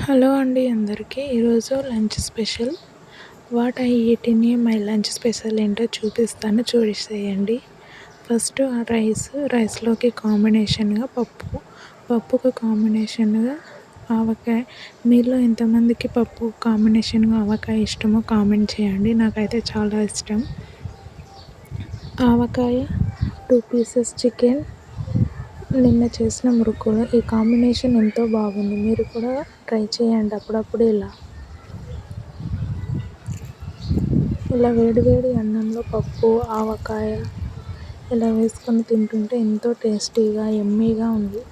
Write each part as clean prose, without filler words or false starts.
Hello అండి అందరికీ. ఈరోజు lunch special. What I eat in my lunch special ఏంటో చూపిస్తాను, చూసేయండి. ఫస్ట్ రైస్లోకి కాంబినేషన్గా పప్పుకు కాంబినేషన్గా ఆవకాయ. మీలో ఎంతమందికి పప్పు కాంబినేషన్గా ఆవకాయ ఇష్టమో కామెంట్ చేయండి. నాకైతే చాలా ఇష్టం. ఆవకాయ, 2 పీసెస్ చికెన్, నిన్న చేసిన మురుకులు. ఈ కాంబినేషన్ ఎంతో బాగుంది. మీరు కూడా ట్రై చేయండి అప్పుడప్పుడు. ఇలా వేడివేడి అన్నంలో పప్పు, ఆవకాయ ఇలా వేసుకొని తింటుంటే ఎంతో టేస్టీగా, యమ్మీగా ఉంది.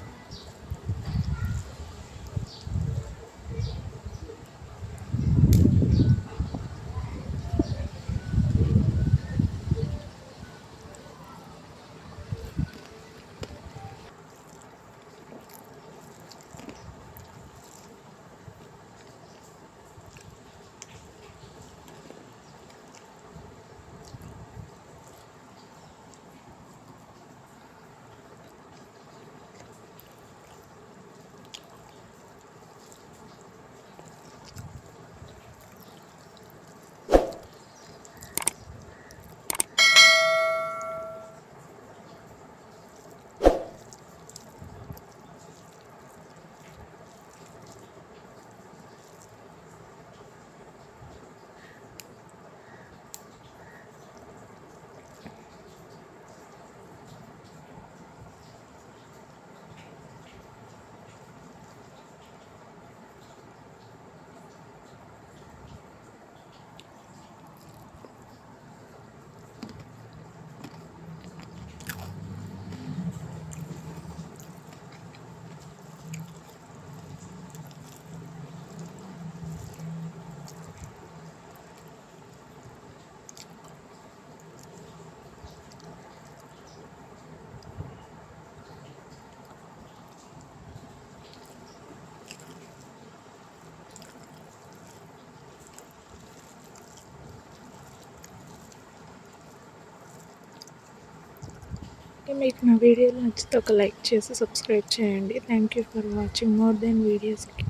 మీకు నా వీడియోలు నచ్చితే ఒక లైక్ చేసి సబ్స్క్రైబ్ చేయండి. Thank you for watching more than వీడియోస్కి.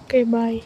Okay, bye.